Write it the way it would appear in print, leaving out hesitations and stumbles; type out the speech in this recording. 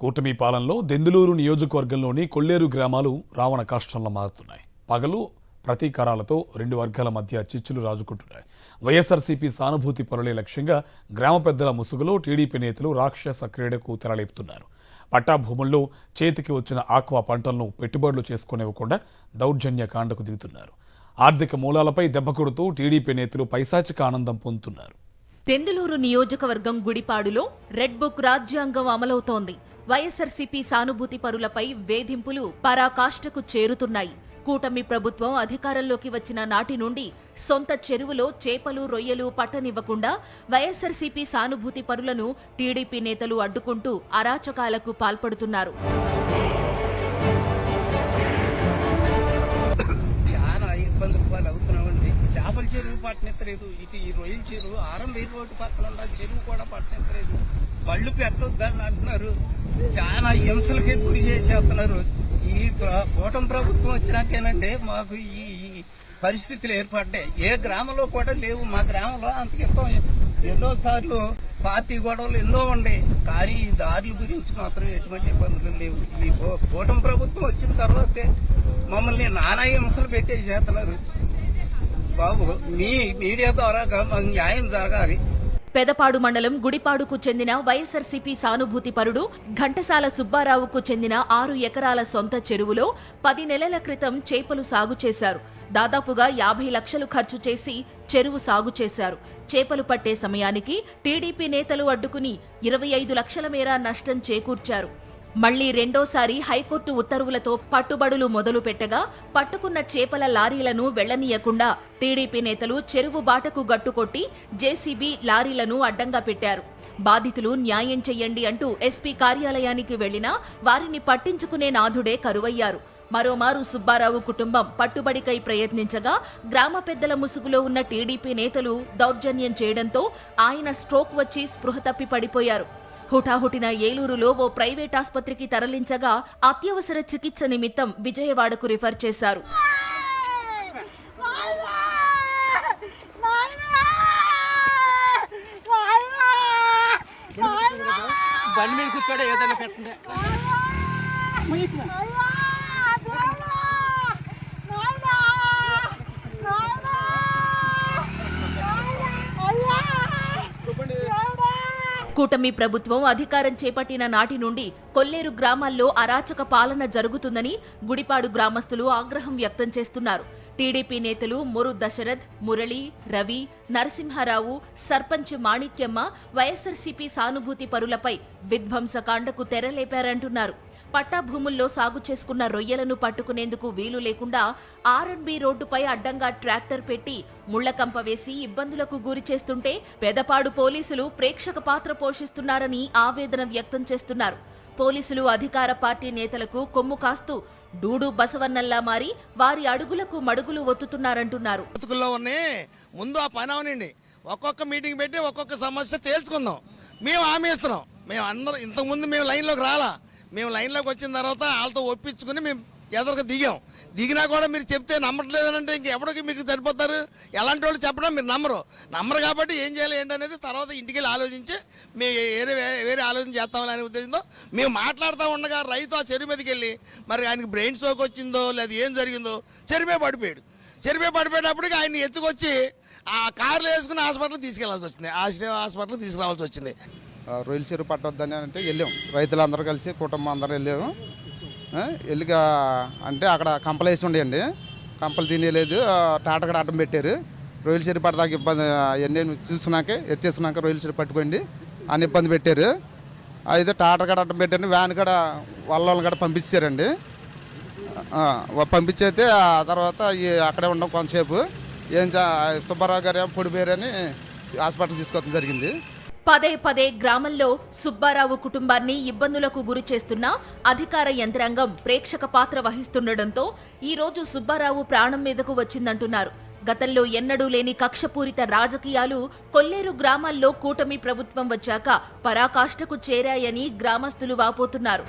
కూటమి పాలనలో దెందులూరు నియోజకవర్గంలోని కొల్లేరు గ్రామాలు రావణ కాష్టంలో మారుతున్నాయి. పగలు ప్రతీకారాలతో రెండు వర్గాల మధ్య చిచ్చులు రాజుకుంటున్నాయి. వైఎస్ఆర్సీపీ సానుభూతి పరులే లక్ష్యంగా గ్రామ పెద్దల ముసుగులో టీడీపీ నేతలు రాక్షస క్రీడకు తెరలేపుతున్నారు. పట్టాభూముల్లో చేతికి వచ్చిన ఆక్వా పంటలను పెట్టుబడులు చేసుకునివ్వకుండా దౌర్జన్య కాండకు దిగుతున్నారు. ఆర్థిక మూలాలపై దెబ్బ కొడుతూ టీడీపీ నేతలు పైశాచిక ఆనందం పొందుతున్నారు. దెందులూరు నియోజకవర్గం గుడిపాడులో రెడ్ బుక్ రాజ్యాంగం అమలవుతోంది. వైఎస్ఆర్సీపీ సానుభూతి పరులపై వేధింపులు పరాకాష్ఠకు చేరుతున్నాయి. కూటమి ప్రభుత్వం అధికారంలోకి వచ్చిన నాటి నుండి సొంత చెరువులో చేపలు రొయ్యలు పట్టనివ్వకుండా వైఎస్ఆర్సీపీ సానుభూతి పరులను టీడీపీ నేతలు అడ్డుకుంటూ అరాచకాలకు పాల్పడుతున్నారు. చేపల చెరువు పట్టనెత్తలేదు, ఇటు ఈ రొయ్యల చెరువు ఆరంభ రోడ్డు పక్కన చెరువు కూడా పట్టనెత్తలేదు. బళ్ళు పెట్టొద్దని అంటున్నారు. చాలా హింసలకి గురి చేసేస్తున్నారు. ఈ కూటమి ప్రభుత్వం వచ్చినాకేనంటే మాకు ఈ పరిస్థితులు ఏర్పడ్డాయి. ఏ గ్రామంలో కూడా లేవు. మా గ్రామంలో అంతకింతం ఎన్నోసార్లు పార్టీ గొడవలు ఎన్నో ఉన్నాయి, కానీ ఈ దారుల గురించి మాత్రం ఎటువంటి ఇబ్బందులు లేవు. ఈ కూటమి ప్రభుత్వం వచ్చిన తర్వాతే మమ్మల్ని నానా హింసలు పెట్టేసేస్తున్నారు. బాబు, మీ మీడియా ద్వారా న్యాయం జరగాలి. పెదపాడు మండలం గుడిపాడుకు చెందిన వైఎస్ఆర్సీపీ సానుభూతి పరుడు ఘంటసాల సుబ్బారావుకు చెందిన 6 ఎకరాల సొంత చెరువులో 10 నెలల క్రితం చేపలు సాగు చేశారు. దాదాపుగా 50 లక్షలు ఖర్చు చేసి చెరువు సాగు చేశారు. చేపలు పట్టే సమయానికి టీడీపీ నేతలు అడ్డుకుని 25 లక్షల మేర నష్టం చేకూర్చారు. మళ్లీ రెండోసారి హైకోర్టు ఉత్తర్వులతో పట్టుబడులు మొదలు పెట్టగా పట్టుకున్న చేపల లారీలను వెళ్లనీయకుండా టీడీపీ నేతలు చెరువు బాటకు గట్టుకొట్టి జేసీబీ లారీలను అడ్డంగా పెట్టారు. బాధితులు న్యాయం చెయ్యండి అంటూ ఎస్పీ కార్యాలయానికి వెళ్లినా వారిని పట్టించుకునే నాథుడే కరువయ్యారు. మరోమారు సుబ్బారావు కుటుంబం పట్టుబడికై ప్రయత్నించగా గ్రామ పెద్దల ముసుగులో ఉన్న టీడీపీ నేతలు దౌర్జన్యం చేయడంతో ఆయన స్ట్రోక్ వచ్చి స్పృహ తప్పి పడిపోయారు. హుటాహుటిన ఏలూరులో ఓ ప్రైవేట్ ఆస్పత్రికి తరలించగా అత్యవసర చికిత్స నిమిత్తం విజయవాడకు రిఫర్ చేశారు. కూటమి ప్రభుత్వం అధికారం చేపట్టిన నాటి నుండి కొల్లేరు గ్రామాల్లో అరాచక పాలన జరుగుతుందని గుడిపాడు గ్రామస్తులు ఆగ్రహం వ్యక్తం చేస్తున్నారు. టీడీపీ నేతలు మురు దశరథ్, మురళి, రవి, నరసింహారావు, సర్పంచ్ మాణిక్యమ్మ వైఎస్ఆర్సీపీ సానుభూతి పరులపై విధ్వంసకాండకు తెరలేపారంటున్నారు. పట్టాభూముల్లో సాగు చేసుకున్న రొయ్యలను పట్టుకునేందుకు వీలు లేకుండా ఆర్ఎన్బి రోడ్డుపై అడ్డంగా ట్రాక్టర్ పెట్టి ముళ్లకంప వేసి ఇబ్బందులకు గురి చేస్తుంటే పెదపాడు పోలీసులు ప్రేక్షక పాత్ర పోషిస్తున్నారని ఆవేదన వ్యక్తం చేస్తున్నారు. పోలీసులు అధికార పార్టీ నేతలకు కొమ్ము కాస్తూ డూడు బసవన్నల్లా మారి వారి అడుగులకు మడుగులు ఒత్తుతున్నారంటున్నారు. ముందు ఆ పని అవనండి, ఒక్కొక్క మీటింగ్ పెట్టి ఒక్కొక్క సమస్య తేల్చుకుందాం. మేము హామీ ఇస్తున్నాం. మేము అందరం ఇంతకుముందు మేము లైన్లోకి రాలా. మేము లైన్లోకి వచ్చిన తర్వాత వాళ్ళతో ఒప్పించుకుని మేము ఎదురుగా దిగినా కూడా మీరు చెప్తే నమ్మట్లేదనంటే ఇంకెవరికి మీకు సరిపోతారు. ఎలాంటి వాళ్ళు చెప్పడం మీరు నమ్మరు కాబట్టి ఏం చేయాలి ఏంటనేది తర్వాత ఇంటికి వెళ్ళి ఆలోచించి మేము వేరే ఆలోచన చేస్తామని అనే ఉద్దేశంతో మేము మాట్లాడుతూ ఉండగా రైతు ఆ చెరువు మీదకి వెళ్ళి మరి ఆయనకి బ్రెయిన్ స్ట్రోక్ వచ్చిందో లేదా ఏం జరిగిందో చెరువే పడిపోయేటప్పటికి ఆయన ఎత్తుకొచ్చి ఆ కార్లో వేసుకుని హాస్పిటల్కి తీసుకెళ్లాల్సి వచ్చింది. హాస్పిటల్కి తీసుకురావాల్సి వచ్చింది. రొయ్యల చెరువు పట్టొద్దని అంటే వెళ్ళాం. రైతులందరూ కలిసి కుటుంబం అందరూ వెళ్ళాము. వెళ్ళిగా అంటే అక్కడ కంపలు వేసి ఉండేయండి. కంపలు తినేలేదు. టాటగడ అడ్డం పెట్టారు. రొయ్యల చెరువు పట్టదాకా ఇబ్బంది అవన్నీ ఎత్తేసుకున్నాక రొయ్యల చెరువు పట్టుకోండి అని ఇబ్బంది పెట్టారు. అయితే టాటగడ అడ్డం పెట్టారు. వ్యాన్ కూడా వాళ్ళని కూడా పంపించారండి. పంపించైతే ఆ తర్వాత అక్కడే ఉండడం కొంతసేపు సుబ్బారావు గారు పొడిపోయారని హాస్పిటల్ తీసుకోవడం జరిగింది. పదే గ్రామంలో సుబ్బారావు కుటుంబాన్ని ఇబ్బందులకు గురి చేస్తున్న అధికార యంత్రాంగం ప్రేక్షక పాత్ర వహిస్తుండటంతో ఈ రోజు సుబ్బారావు ప్రాణం మీదకు వచ్చిందంటున్నారు. గతంలో ఎన్నడూ లేని కక్షపూరిత రాజకీయాలు కొల్లేరు గ్రామాల్లో కూటమి ప్రభుత్వం వచ్చాక పరాకాష్ఠకు చేరాయని గ్రామస్తులు వాపోతున్నారు.